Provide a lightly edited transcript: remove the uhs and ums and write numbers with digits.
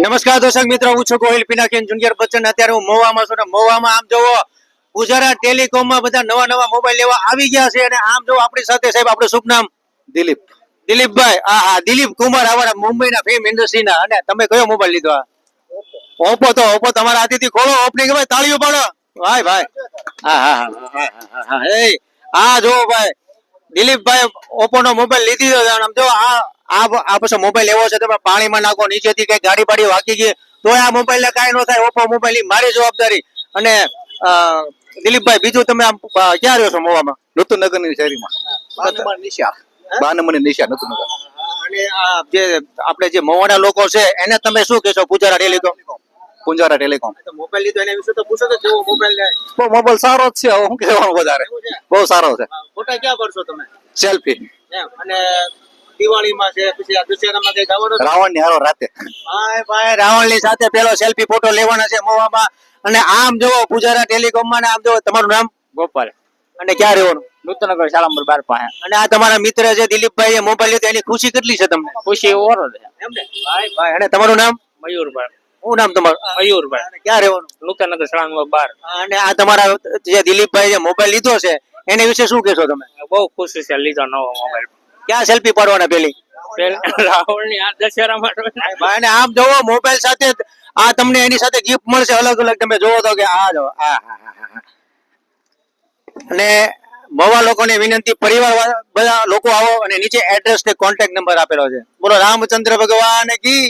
નમસ્કાર દર્શક મિત્રો, હું છું ગોહિલ પિનાકીન જુનિયર બચ્ચન. અત્યારે હું મહુવામાં છું. મહુવામાં આમ જોવો ગુજરાત ટેલિકોમમાં બધા નવા નવા મોબાઈલ લેવા આવી ગયા છે. અને આમ જો આપણી સાથે સાહેબ, આપણું શુભ નામ દિલીપ. દિલીપભાઈ. હા, દિલીપ કુમાર અમારા મુંબઈના ફિલ્મ ઇન્ડસ્ટ્રીના. અને તમે કયો મોબાઈલ લીધો? ઓપ્પો. તો ઓપ્પો તમારા હાથેથી ખોલો, ઓપનિંગ ભાઈ, તાળીઓ પાડો. ભાઈ ભાઈ, હા હા હા, હા જો ભાઈ, દિલીપભાઈ ઓપ્પો નો મોબાઈલ લીધી દીધો. આમ જો આ પછી મોબાઈલ લેવો છે, તમે પાણીમાં નાખો, નીચેથી કઈ ગાડી બાડી વાગી ગઈ તો આ મોબાઈલ ને કઈ ન થાય. ઓપ્પો મોબાઈલ મારી જવાબદારી. અને દિલીપભાઈ, બીજું તમે આમ ક્યાં રહ્યો છો? મોવામાં નૂતનગર ની શેરીમાં. બાનમણી નિશા નૂતનગર. અને આ જે આપણે જે મોવાના લોકો છે એને તમે શું કહેશો? પૂજારા ટેલિકોમ. પુંજારા ટેલિકોમ. મોબાઈલ લીધો એના વિશે તો પૂછો તો, કેવો મોબાઈલ લે? મોબાઈલ સારો જ છે, હું કહેવાનું વધારે બહુ સારો છે. ફોટા ક્યાં પડશો તમે? સેલ્ફી અને દિવાળીમાં છે, પછી આ દશેરામાં કઈ જવાનું? રાવણ ની હારો રાતે. ભાઈ ભાઈ, રાવણ ની સાથે પેલો સેલ્ફી ફોટો લેવાના છે મોવામાં. અને આમ જોવો પૂજારા ટેલિકોમ માં, આમ જોવો. તમારું નામ? ગોપાલ. અને ક્યાં રહેવાનું? નૂતનગર શાળા નંબર 12 પાસે. અને આ તમારા મિત્ર છે દિલીપભાઈ, એ મોબાઈલ લીધો, એની ખુશી કેટલી છે તમને? ખુશી ઓરો છે. એમને ભાઈ ભાઈ. અને તમારું નામ? મયુરભાઈ. શું નામ તમારું? મયુરભાઈ. અને ક્યાં રહેવાનું? નૂતનગર શાળા નંબર 12. અને આ તમારા જે દિલીપભાઈ જે મોબાઈલ લીધો છે એને વિશે શું કહેશો તમે? બહુ ખુશી છે લીધો નવો મોબાઈલ. ક્યાં સેલ્ફી પાડવાના પેલી? રાહુલ ની આ દશેરામાં ભાઈ, અને આમ જોવો મોબાઈલ સાથે આ તમને એની સાથે ગિફ્ટ મળશે અલગ અલગ. તમે જોવો તો કે આ જો અને મવા લોકોને વિનંતી, પરિવાર બધા લોકો આવો. અને નીચે એડ્રેસ ને કોન્ટેક્ટ નંબર આપેલો છે. બોલો રામચંદ્ર ભગવાન કી.